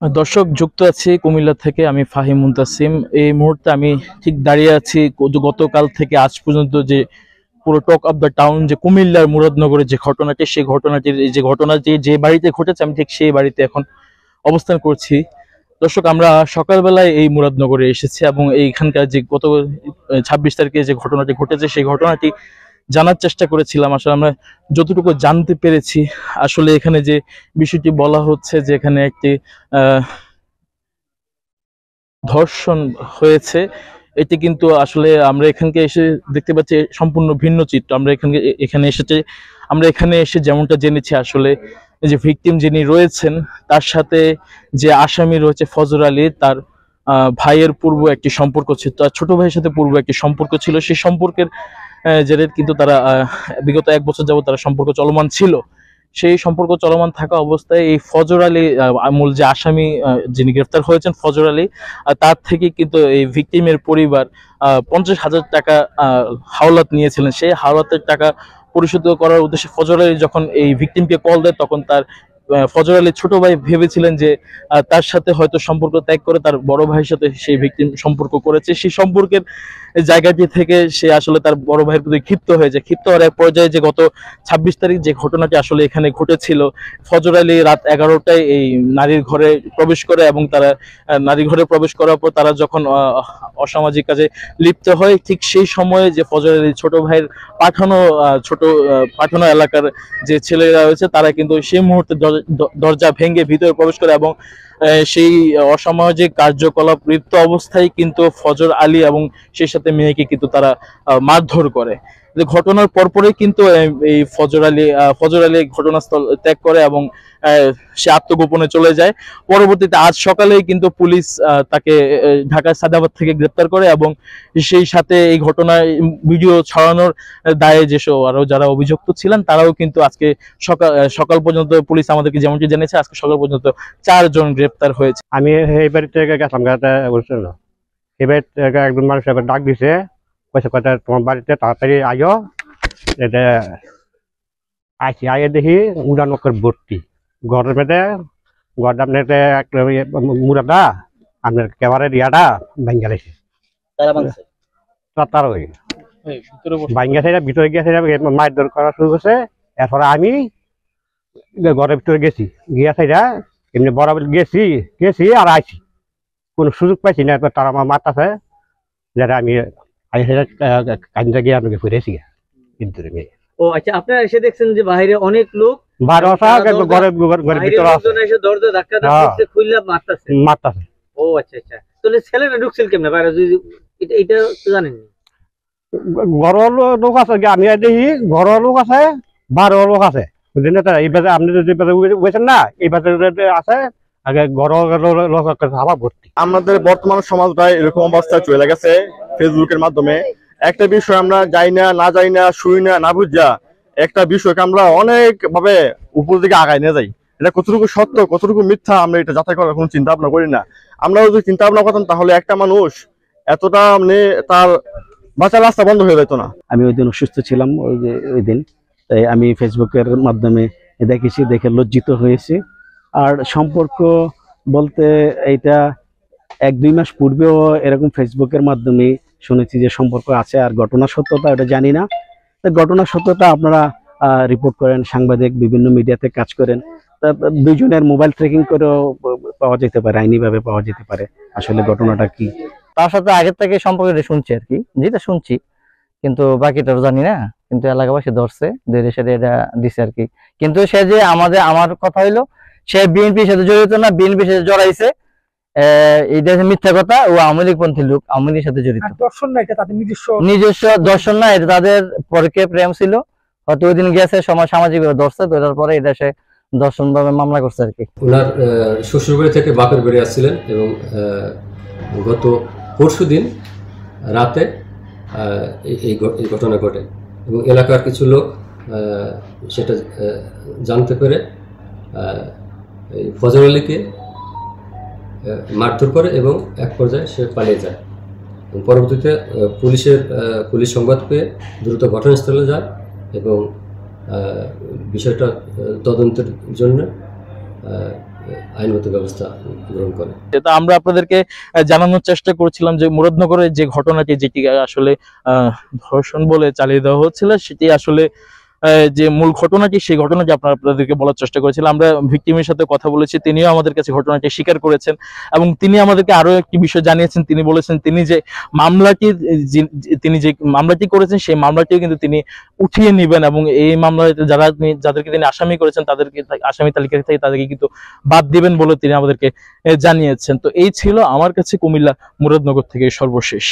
দর্শক যুক্ত আছি কুমিল্লা থেকে। আমি ফাহিম মুনতাসিম। এই মুহূর্তে আমি ঠিক দাঁড়িয়ে আছি গতকাল থেকে আজ পর্যন্ত যে পুরো টক অফ দ্য টাউন যে কুমিল্লার মুরাদনগরের যে ঘটনাটি, সেই ঘটনাটির যে ঘটনাটি যে বাড়িতে ঘটেছে, আমি ঠিক সেই বাড়িতে এখন অবস্থান করছি। দর্শক, আমরা সকালবেলায় এই মুরাদনগরে এসেছি এবং এইখানকার যে গত 26 তারিখে যে ঘটনাটি ঘটেছে সেই ঘটনাটি জানার চেষ্টা করেছিলাম। আসলে আমরা যতটুকু জানতে পেরেছি, আসলে এখানে যে বিষয়টি বলা হচ্ছে যে এখানে একটি ধর্ষণ হয়েছে, এটি কিন্তু আসলে আমরা এখানকে এসে দেখতে পাচ্ছি সম্পূর্ণ ভিন্ন চিত্র। আমরা এখানে এসে যেমনটা জেনেছি, আসলে যে ভিকটিম যিনি রয়েছেন তার সাথে যে আসামি রয়েছে ফজর আলী, তার ভাইয়ের পূর্ব একটি সম্পর্ক ছিল, তার ছোট ভাইয়ের সাথে পূর্ব একটি সম্পর্ক ছিল। সেই সম্পর্কের জেরে কিন্তু তারা বিগত 1 বছর যাবত তারা সম্পর্ক চলমান ছিল। সেই সম্পর্ক চলমান থাকা অবস্থায় এই ফজর আলী, মূল যে আসামি যিনি গ্রেফতার হয়েছেন ফজর আলী, তার থেকে কিন্তু এই ভিকটিমের পরিবার 50,000 টাকা হাওলাত নিয়েছিলেন। সেই হাওলাতের টাকা পরিশোধ করার উদ্দেশ্যে ফজর আলী যখন এই ভিকটিমকে কল দেয়, তখন তার ফজর আলীর ছোট ভাই ভেবেছিলেন যে তার সাথে হয়তো সম্পর্ক ত্যাগ করে তার বড় ভাইয়ের সাথে সেই ভিকটিম সম্পর্ক করেছে। সেই সম্পর্কের জায়গাটি থেকে সে আসলে তার বড় ভাইয়ের প্রতি ক্ষিপ্ত হয়ে যায়। ক্ষিপ্ত হওয়ার এক পর্যায়ে যে গত 26 তারিখ যে ঘটনাটি আসলে এখানে ঘটেছিল, ফজর আলী রাত 11টায় এই নারীর ঘরে প্রবেশ করে এবং তারা নারী ঘরে প্রবেশ করার পর তারা যখন অসামাজিক কাজে লিপ্ত হয়, ঠিক সেই সময়ে যে ফজর আলী ছোট ভাইয়ের পাঠানো এলাকার যে ছেলেরা রয়েছে, তারা কিন্তু সেই মুহূর্তে দরজা ভেঙে ভিতরে প্রবেশ করে এবং সেই অসামাজিক কার্যকলাপ লিপ্ত অবস্থায় কিন্তু ফজর আলী এবং সেই সাথে মেয়েকে কিন্তু তারা মারধর করে। ঘটনার পরপরই কিন্তু এই ফজর আলী ঘটনাস্থল ত্যাগ করে এবং সে আত্মগোপনে চলে যায়। পরবর্তীতে আজ সকালেই কিন্তু পুলিশ তাকে ঢাকার সাদাবাদ থেকে গ্রেপ্তার করে এবং সেই সাথে এই ঘটনায় ভিডিও ছড়ানোর দায়ে যেসব আরো যারা অভিযুক্ত ছিলেন তারাও কিন্তু আজকে সকাল পর্যন্ত পুলিশ আমাদেরকে যেমনটি জেনেছে, আজকে সকাল পর্যন্ত 4 জন গ্রেপ্তার হয়েছে। আমি এই বাড়িতে গেছিলাম, এই বাড়িতে একজন মানুষ ডাক দিছে, কথা তোমার বাড়িতে তাড়াতাড়ি আইও। এটা আইসি, আইয়ে দেখি উড়ানোর ভর্তি ঘরের মধ্যে। ঘরটা আপনার মুরাদা আপনার কেবারে রিয়াটা ভাঙ্গা লেছে, তার ওই ভাঙ্গা সেটা ভিতরে গিয়ে মায়ের দর করা শুরু করছে। এরপরে আমি ঘরের ভিতরে গেছি, গিয়া সেটা এমনি বরাবর গেছি আর আইছি, কোনো সুযোগ পাইছি না। তারা আমার মারতাছে, যেটা আমি কাজটা গিয়ে আপনাকে ফিরেছি কিন্তু। ও আচ্ছা, আপনারা এসে দেখছেন যে বাইরে অনেক লোক মারতাছে। ও আচ্ছা আচ্ছা, তাহলে ছেলেরা ঢুকছিল কেমনে বাইরে, এটা তো জানেন? ঘরের লোক আছে, আমি দেখি ঘরের লোক আছে, বারো লোক আছে। এইবারে আপনি যদি বুঝেছেন না, এইবারে আছে আগে ভর্তি। আমাদের বর্তমান সমাজটাই এরকম অবস্থায় চলে গেছে। ফেসবুকের মাধ্যমে একটা বিষয় আমরা যাই না শুই না বুঝা একটা বিষয়কে আমরা অনেক ভাবে উপর দিকে আগায় নিয়ে যাই। এটা কতটুকু সত্য কতটুকু মিথ্যা আমরা এটা যাচাই করার কোনো চিন্তা ভাবনা করি না। আমরা যদি চিন্তা ভাবনা করতাম তাহলে একটা মানুষ এতটা তার বাঁচার রাস্তা বন্ধ হয়ে যেত না। আমি ওই দিন অসুস্থ ছিলাম, ওই দিন তাই আমি ফেসবুকের মাধ্যমে দেখেছি, দেখে লজ্জিত হয়েছি। আর সম্পর্ক বলতে এইটা 1-2 মাস পূর্বেও এরকম ফেসবুকের মাধ্যমে শুনেছি যে সম্পর্ক আছে, আর ঘটনা সত্যতা ওটা জানি না। ঘটনা সত্যতা আপনারা রিপোর্ট করেন, সাংবাদিক বিভিন্ন মিডিয়াতে কাজ করেন, দুইজনের মোবাইল ট্রেকিং করেও পাওয়া যেতে পারে, আইনিভাবে পাওয়া যেতে পারে আসলে ঘটনাটা কি। তার সাথে আগের থেকে সম্পর্কটা শুনছি আর কি, যেটা শুনছি, কিন্তু বাকিটা জানি না। কিন্তু এলাকাবাসী ধরছে, ধরে সেটা এটা দিছে আর কি। কিন্তু সে যে আমার কথা হইলো সে বিএনপির সাথে জড়িত না, বিএনপির সাথে জড়াইছে, এইটা মিথ্যা কথা। ও আওয়ামী লীগ পন্থী লোক, আওয়ামী লীগের সাথে জড়িত। দর্শন না, এটা তাদের নিজস্ব দর্শন না, এটা তাদের পরকে প্রেম ছিল। হয়তো ওই দিন গেছে সামাজিক ভাবে ধরছে, ধরার পরে এটা সে দর্শন ভাবে মামলা করছে আর কি। ওনার শ্বশুর বাড়ি থেকে বাপের বাড়ি আসছিলেন এবং গত পরশুদিন রাতে এই ঘটনা ঘটে এবং এলাকার কিছু লোক সেটা জানতে পেরে এই ফজর আলীকে মারধর করে এবং এক পর্যায়ে সে পালিয়ে যায়। পরবর্তীতে পুলিশ সংবাদ পেয়ে দ্রুত ঘটনাস্থলে যায় এবং বিষয়টা তদন্তের জন্য আইনগত ব্যবস্থা গ্রহণ করে। তা আমরা আপনাদেরকে জানানোর চেষ্টা করেছিলাম যে মুরাদনগরের যে ঘটনাটি, যেটি আসলে ধর্ষণ বলে চালিয়ে দেওয়া হচ্ছিল, সেটি আসলে যে মূল ঘটনাটি, সেই ঘটনাটি আপনাদেরকে বলার চেষ্টা করেছিলাম। আমরা ভিকটিমের সাথে কথা বলেছি, তিনিও আমাদের কাছে ঘটনাটি স্বীকার করেছেন এবং তিনি আমাদেরকে আরো একটি বিষয় জানিয়েছেন। তিনি বলেছেন তিনি যে মামলাটি করেছেন, সেই মামলাটিও কিন্তু তিনি উঠিয়ে নেবেন এবং এই মামলায় যাদেরকে তিনি আসামি করেছেন তাদেরকে আসামি তালিকা থেকে তাদেরকে কিন্তু বাদ দিবেন বলে তিনি আমাদেরকে জানিয়েছেন। তো এই ছিল আমার কাছে কুমিল্লা মুরাদনগর থেকে সর্বশেষ।